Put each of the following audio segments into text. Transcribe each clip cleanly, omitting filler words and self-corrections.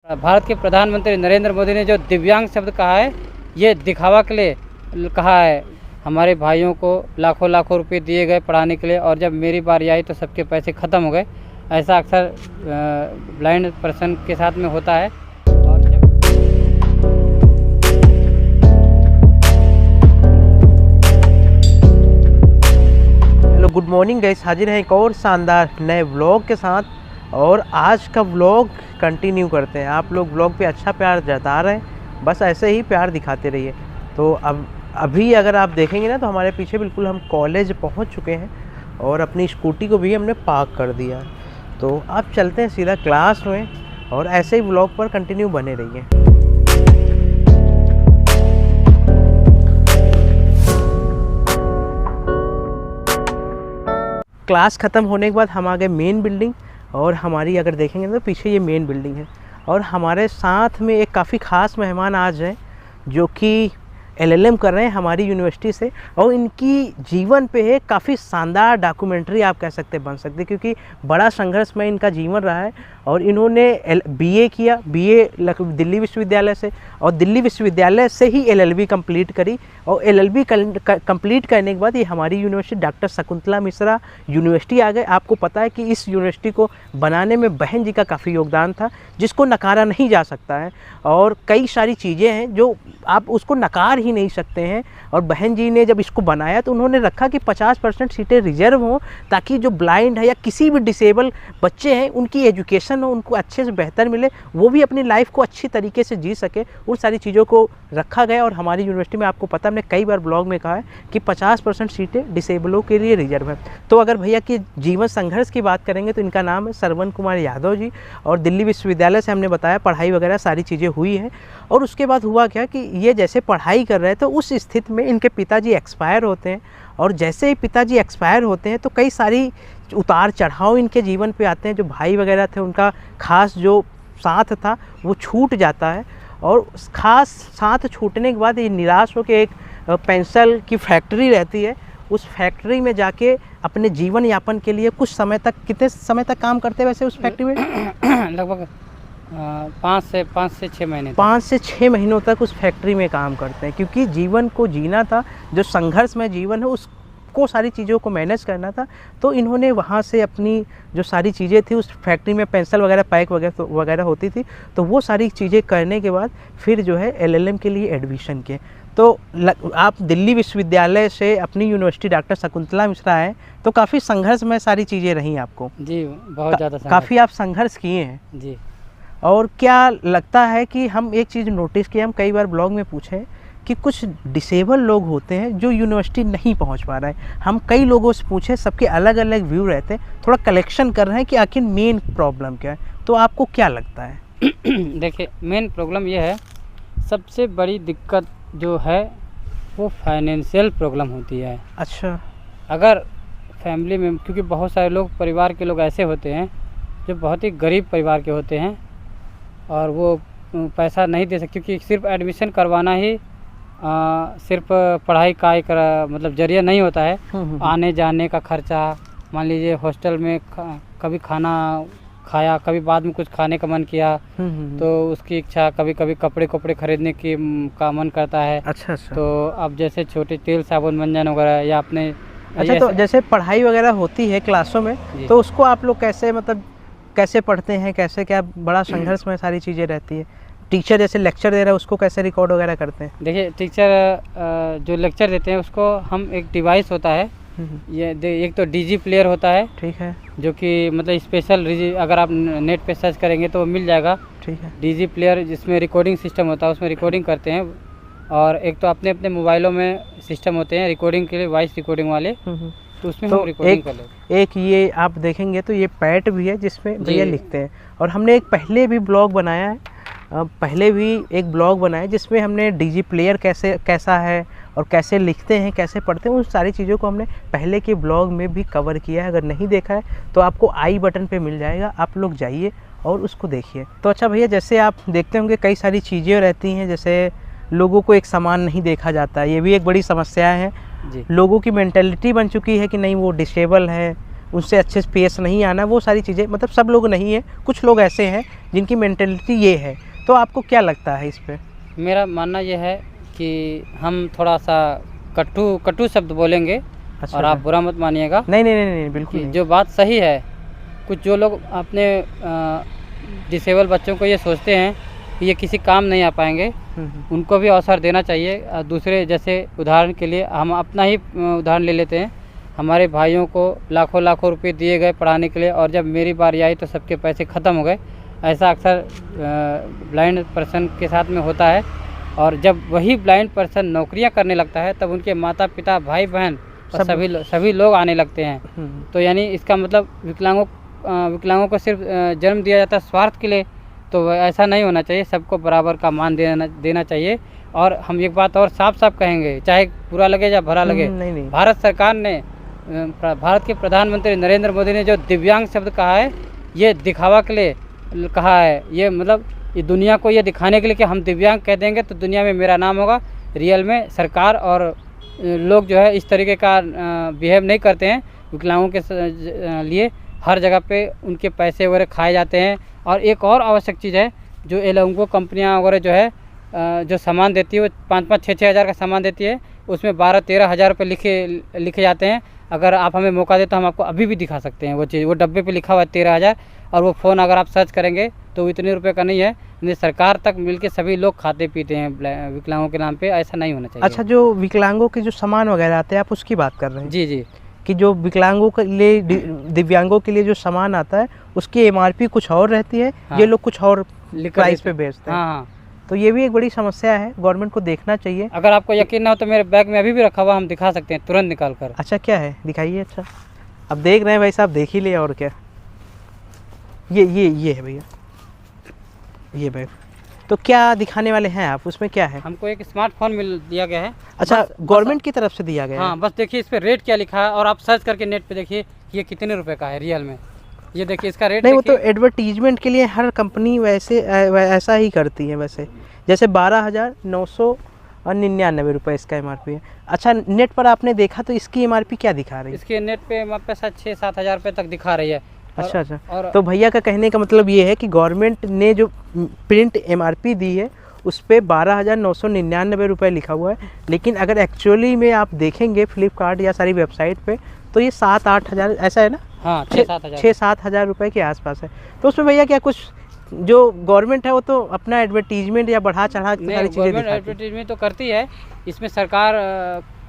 भारत के प्रधानमंत्री नरेंद्र मोदी ने जो दिव्यांग शब्द कहा है, ये दिखावा के लिए कहा है। हमारे भाइयों को लाखों लाखों रुपए दिए गए पढ़ाने के लिए, और जब मेरी बारी आई तो सबके पैसे ख़त्म हो गए। ऐसा अक्सर ब्लाइंड पर्सन के साथ में होता है। और हेलो, गुड मॉर्निंग गाइस, हाजिर हैं एक और शानदार नए व्लॉग के साथ। और आज का व्लॉग कंटिन्यू करते हैं। आप लोग व्लॉग पे अच्छा प्यार जता रहे हैं, बस ऐसे ही प्यार दिखाते रहिए। तो अभी अगर आप देखेंगे ना, तो हमारे पीछे बिल्कुल हम कॉलेज पहुंच चुके हैं और अपनी स्कूटी को भी हमने पार्क कर दिया। तो अब चलते हैं सीधा क्लास में, और ऐसे ही व्लॉग पर कंटिन्यू बने रहिए। क्लास ख़त्म होने के बाद हम आ गए मेन बिल्डिंग, और हमारी अगर देखेंगे तो पीछे ये मेन बिल्डिंग है। और हमारे साथ में एक काफ़ी ख़ास मेहमान आज हैं, जो कि एलएलएम कर रहे हैं हमारी यूनिवर्सिटी से। और इनकी जीवन पे है काफ़ी शानदार डॉक्यूमेंट्री आप कह सकते बन सकते, क्योंकि बड़ा संघर्ष में इनका जीवन रहा है। और इन्होंने बीए किया, बीए दिल्ली विश्वविद्यालय से, और दिल्ली विश्वविद्यालय से ही एलएलबी कंप्लीट करी। और एलएलबी कंप्लीट करने के बाद ये हमारी university doctor Shakuntala Mishra university आ गए। आपको पता है कि इस यूनिवर्सिटी को बनाने में बहन जी का काफ़ी योगदान था, जिसको नकारा नहीं जा सकता है। और कई सारी चीज़ें हैं जो आप उसको नकार ही नहीं सकते हैं। और बहन जी ने जब इसको बनाया तो उन्होंने रखा कि 50% सीटें रिजर्व हों, ताकि जो ब्लाइंड है या किसी भी डिसेबल बच्चे हैं उनकी एजुकेशन हो, उनको अच्छे से बेहतर मिले, वो भी अपनी लाइफ को अच्छी तरीके से जी सके। उन सारी चीज़ों को रखा गया। और हमारी यूनिवर्सिटी में आपको पता, हमने कई बार ब्लॉग में कहा है कि 50% सीटें डिसेबलों के लिए रिजर्व है। तो अगर भैया की जीवन संघर्ष की बात करेंगे तो इनका नाम है श्रवण कुमार यादव जी। और दिल्ली विश्वविद्यालय से हमने बताया पढ़ाई वगैरह सारी चीज़ें हुई हैं। और उसके बाद हुआ क्या कि ये जैसे पढ़ाई कर रहे थे, तो उस स्थिति में इनके पिताजी एक्सपायर होते हैं। और जैसे ही पिताजी एक्सपायर होते हैं तो कई सारी उतार चढ़ाव इनके जीवन पे आते हैं। जो भाई वगैरह थे, उनका खास जो साथ था वो छूट जाता है। और खास साथ छूटने के बाद ये निराश होकर एक पेंसिल की फैक्ट्री रहती है, उस फैक्ट्री में जाके अपने जीवन यापन के लिए कुछ समय तक, कितने समय तक काम करते हैं वैसे उस फैक्ट्री में? लगभग 5 से 6 महीने 5 से 6 महीनों तक उस फैक्ट्री में काम करते हैं, क्योंकि जीवन को जीना था। जो संघर्ष में जीवन है उसको सारी चीज़ों को मैनेज करना था। तो इन्होंने वहाँ से अपनी जो सारी चीज़ें थी, उस फैक्ट्री में पेंसिल वगैरह पैक वगैरह होती थी, तो वो सारी चीज़ें करने के बाद फिर जो है एलएलएम के लिए एडमिशन किए। तो आप दिल्ली विश्वविद्यालय से अपनी यूनिवर्सिटी डॉक्टर शकुंतला मिश्रा आए, तो काफ़ी संघर्ष में सारी चीज़ें रहीं आपको? जी, बहुत ज़्यादा काफ़ी आप संघर्ष किए हैं जी। और क्या लगता है कि हम एक चीज़ नोटिस किए, हम कई बार ब्लॉग में पूछे कि कुछ डिसेबल लोग होते हैं जो यूनिवर्सिटी नहीं पहुंच पा रहे हैं। हम कई लोगों से पूछे, सबके अलग अलग व्यू रहते हैं। थोड़ा कलेक्शन कर रहे हैं कि आखिर मेन प्रॉब्लम क्या है। तो आपको क्या लगता है? देखिए, मेन प्रॉब्लम ये है, सबसे बड़ी दिक्कत जो है वो फाइनेंशियल प्रॉब्लम होती है। अच्छा। अगर फैमिली में, क्योंकि बहुत सारे लोग, परिवार के लोग ऐसे होते हैं जो बहुत ही गरीब परिवार के होते हैं, और वो पैसा नहीं दे सकते, क्योंकि सिर्फ एडमिशन करवाना ही सिर्फ पढ़ाई का एक मतलब जरिया नहीं होता है। आने जाने का खर्चा, मान लीजिए हॉस्टल में कभी खाना खाया, कभी बाद में कुछ खाने का मन किया तो उसकी इच्छा, कभी कभी कपड़े खरीदने की का मन करता है। अच्छा। तो अब जैसे छोटे तेल साबुन मंजन वगैरह या अपने, अच्छा, तो जैसे पढ़ाई वगैरह होती है क्लासों में, तो उसको आप लोग कैसे, मतलब कैसे पढ़ते हैं, कैसे, क्या बड़ा संघर्ष में सारी चीज़ें रहती है? टीचर जैसे लेक्चर दे रहा है उसको कैसे रिकॉर्ड वगैरह करते हैं? देखिए, टीचर जो लेक्चर देते हैं उसको हम, एक डिवाइस होता है, ये एक तो डीजी प्लेयर होता है, ठीक है, जो कि मतलब स्पेशल, अगर आप नेट पे सर्च करेंगे तो वो मिल जाएगा। ठीक है। डीजी प्लेयर जिसमें रिकॉर्डिंग सिस्टम होता है, उसमें रिकॉर्डिंग करते हैं। और एक तो अपने अपने मोबाइलों में सिस्टम होते हैं रिकॉर्डिंग के लिए, वॉइस रिकॉर्डिंग वाले, तो उसमें हम रिकॉर्डिंग कर लेते हैं। एक ये आप देखेंगे तो ये पैड भी है जिसमें भैया लिखते हैं। और हमने एक पहले भी ब्लॉग बनाया है, जिसमें हमने डीजी प्लेयर कैसा है और कैसे लिखते हैं, कैसे पढ़ते हैं, उन सारी चीज़ों को हमने पहले के ब्लॉग में भी कवर किया है। अगर नहीं देखा है तो आपको आई बटन पे मिल जाएगा, आप लोग जाइए और उसको देखिए। तो अच्छा भैया, जैसे आप देखते होंगे कई सारी चीज़ें रहती हैं, जैसे लोगों को एक समान नहीं देखा जाता, ये भी एक बड़ी समस्या है जी। लोगों की मेंटेलिटी बन चुकी है कि नहीं वो डिसेबल है, उनसे अच्छे से पेश नहीं आना, वो सारी चीज़ें, मतलब सब लोग नहीं है, कुछ लोग ऐसे हैं जिनकी मेंटेलिटी ये है। तो आपको क्या लगता है इस पे? मेरा मानना ये है कि हम थोड़ा सा कटु कटु शब्द बोलेंगे, अच्छा और आप अच्छा। बुरा मत मानिएगा। नहीं नहीं नहीं नहीं, बिल्कुल कि नहीं। जो बात सही है, कुछ जो लोग अपने डिसेबल बच्चों को ये सोचते हैं कि ये किसी काम नहीं आ पाएंगे, उनको भी अवसर देना चाहिए। दूसरे, जैसे उदाहरण के लिए हम अपना ही उदाहरण ले लेते हैं। हमारे भाइयों को लाखों लाखों रुपए दिए गए पढ़ाने के लिए, और जब मेरी बारी आई तो सबके पैसे ख़त्म हो गए। ऐसा अक्सर ब्लाइंड पर्सन के साथ में होता है। और जब वही ब्लाइंड पर्सन नौकरियां करने लगता है, तब उनके माता पिता, भाई बहन और सभी लोग आने लगते हैं। तो यानी इसका मतलब विकलांगों को सिर्फ जन्म दिया जाता है स्वार्थ के लिए। तो ऐसा नहीं होना चाहिए, सबको बराबर का मान देना चाहिए। और हम एक बात और साफ साफ कहेंगे, चाहे बुरा लगे या भरा लगे, नहीं नहीं। भारत सरकार ने, भारत के प्रधानमंत्री नरेंद्र मोदी ने जो दिव्यांग शब्द कहा है, ये दिखावा के लिए कहा है। ये मतलब ये दुनिया को ये दिखाने के लिए कि हम दिव्यांग कह देंगे तो दुनिया में मेरा नाम होगा। रियल में सरकार और लोग जो है इस तरीके का बिहेव नहीं करते हैं। विकलांगों के लिए हर जगह पे उनके पैसे वगैरह खाए जाते हैं। और एक और आवश्यक चीज़ है, जो ये लोगों को कंपनियाँ वगैरह जो है जो सामान देती है, वो 5-5, 6-6 हज़ार का सामान देती है, उसमें 12-13 हज़ार रुपये लिखे जाते हैं। अगर आप हमें मौका दे तो हम आपको अभी भी दिखा सकते हैं वो चीज़। वो डब्बे पे लिखा हुआ है 13 हज़ार, और वो फ़ोन अगर आप सर्च करेंगे तो इतने रुपए का नहीं है। नहीं, सरकार तक मिलके सभी लोग खाते पीते हैं विकलांगों के नाम पे। ऐसा नहीं होना चाहिए। अच्छा, जो विकलांगों के जो सामान वगैरह आते हैं, आप उसकी बात कर रहे हैं? जी जी। कि जो विकलांगों के लिए, दिव्यांगों के लिए जो सामान आता है, उसकी एमआरपी कुछ और रहती है। हाँ। ये लोग कुछ और लिखकर प्राइस पे देते हैं। बेचते हैं। हाँ हाँ। तो ये भी एक बड़ी समस्या है, गवर्नमेंट को देखना चाहिए। अगर आपको यकीन ना हो तो मेरे बैग में अभी भी रखा हुआ, हम दिखा सकते हैं तुरंत निकाल कर। अच्छा, क्या है, दिखाइए। अच्छा, अब देख रहे हैं भाई साहब, देख ही लिए, और क्या। ये है भैया, ये बैग। तो क्या दिखाने वाले हैं आप, उसमें क्या है? हमको एक स्मार्टफोन मिल दिया गया है। अच्छा, गवर्नमेंट की तरफ से दिया गया है? हाँ, बस देखिए इस पे रेट क्या लिखा है, और आप सर्च करके नेट पे देखिए ये कितने रुपए का है रियल में। ये देखिए इसका रेट। नहीं, वो तो एडवर्टीजमेंट के लिए हर कंपनी वैसे ऐसा ही करती है वैसे। जैसे 12,999 रुपये इसका एमआरपी है। अच्छा, नेट पर आपने देखा तो इसकी एमआरपी क्या दिखा रही है? इसके नेट पे हमारे पास 6-7 हज़ार रुपये तक दिखा रही है। अच्छा अच्छा। तो भैया का कहने का मतलब ये है कि गवर्नमेंट ने जो प्रिंट एमआरपी दी है उस पर 12,999 रुपये लिखा हुआ है, लेकिन अगर एक्चुअली में आप देखेंगे फ्लिपकार्ट या सारी वेबसाइट पे तो ये 7-8 हज़ार ऐसा है ना? हाँ, 6-7 हज़ार 6-7 हज़ार रुपये के आसपास है। तो उसमें भैया क्या कुछ जो गवर्नमेंट है वो तो अपना एडवर्टीजमेंट या बढ़ा चढ़ा के सारी चीज़ें दिखाती है। एडवर्टीजमेंट तो करती है। इसमें सरकार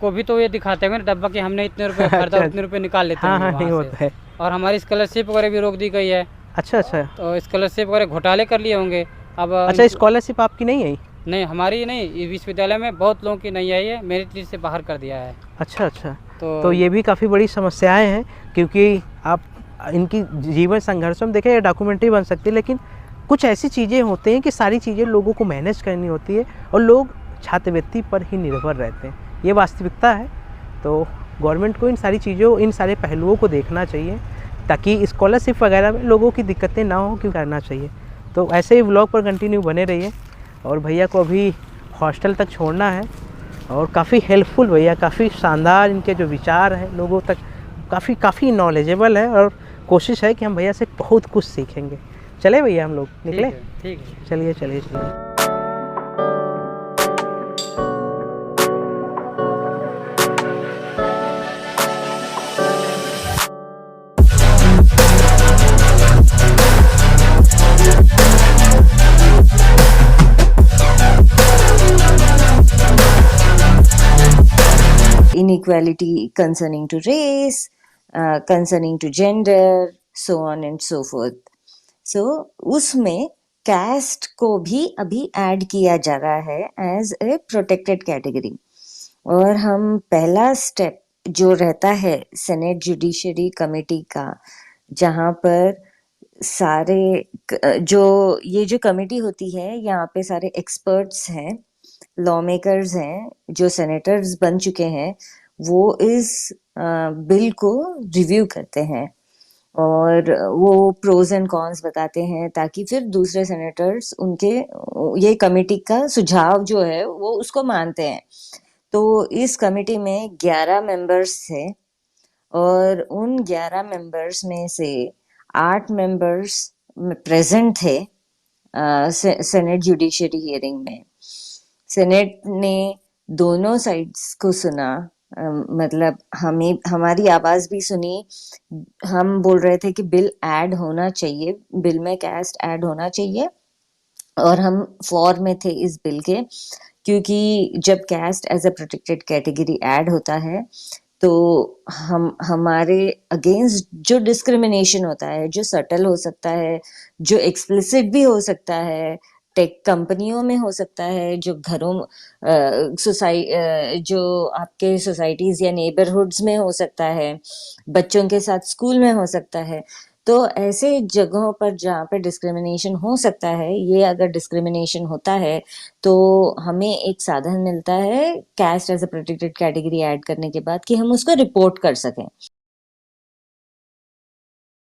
को भी तो ये दिखाते हैं ना डब्बा कि हमने इतने रुपए खरीदा, उतने रुपए निकाल लेते हैं। हाँ, नहीं होता है। और हमारी स्कॉलरशिप वगैरह भी रोक दी गई है। अच्छा अच्छा। तो स्कॉलरशिप वगैरह घोटाले कर लिए होंगे अब। अच्छा, स्कॉलरशिप आपकी नहीं आई? नहीं, हमारी नहीं, विश्वविद्यालय में बहुत लोगों की नहीं आई है, मेरिट लिस्ट से बाहर कर दिया है। अच्छा अच्छा। तो ये भी काफ़ी बड़ी समस्याएं हैं, क्योंकि आप इनकी जीवन संघर्षों में देखें, डॉक्यूमेंट्री बन सकती है, लेकिन कुछ ऐसी चीज़ें होती हैं कि सारी चीज़ें लोगों को मैनेज करनी होती है और लोग छात्रवृत्ति पर ही निर्भर रहते हैं। ये वास्तविकता है। तो गवर्नमेंट को इन सारी चीज़ों, इन सारे पहलुओं को देखना चाहिए, ताकि स्कॉलरशिप वगैरह में लोगों की दिक्कतें ना हो, क्यों करना चाहिए। तो ऐसे ही व्लॉग पर कंटिन्यू बने रहिए। और भैया को अभी हॉस्टल तक छोड़ना है, और काफ़ी हेल्पफुल भैया, काफ़ी शानदार इनके जो विचार हैं लोगों तक काफ़ी नॉलेजेबल है, और कोशिश है कि हम भैया से बहुत कुछ सीखेंगे। चले भैया, हम लोग निकले? ठीक है। चलिए चलिए चलिए। Inequality concerning to race, concerning to gender, so on and so forth. So उसमें caste को भी अभी ऐड किया जा रहा है एज ए प्रोटेक्टेड कैटेगरी। और हम पहला स्टेप जो रहता है सेनेट जुडिशरी कमेटी का, जहाँ पर सारे जो ये जो कमेटी होती है, यहाँ पे सारे एक्सपर्ट्स हैं, लॉ मेकर्स हैं, जो सेनेटर्स बन चुके हैं, वो इस बिल को रिव्यू करते हैं और वो प्रोज एंड कॉन्स बताते हैं, ताकि फिर दूसरे सेनेटर्स उनके ये कमेटी का सुझाव जो है वो उसको मानते हैं। तो इस कमेटी में 11 मेंबर्स थे, और उन 11 मेंबर्स में से 8 मेंबर्स प्रेजेंट थे सेनेट जुडिशरी हियरिंग में। सेनेट ने दोनों साइड्स को सुना, मतलब हमें हमारी आवाज भी सुनी। हम बोल रहे थे कि बिल ऐड होना चाहिए, बिल में कास्ट ऐड होना चाहिए, और हम फॉर में थे इस बिल के, क्योंकि जब caste as a protected category add होता है तो हम हमारे अगेंस्ट जो डिस्क्रिमिनेशन होता है, जो सटल हो सकता है, जो एक्सप्लिसिट भी हो सकता है, टेक कंपनियों में हो सकता है, जो घरों जो आपके सोसाइटीज या नेबरहुड्स में हो सकता है, बच्चों के साथ स्कूल में हो सकता है। तो ऐसे जगहों पर जहाँ पे डिस्क्रिमिनेशन हो सकता है, ये अगर डिस्क्रिमिनेशन होता है तो हमें एक साधन मिलता है caste as a protected category add करने के बाद कि हम उसको रिपोर्ट कर सकें।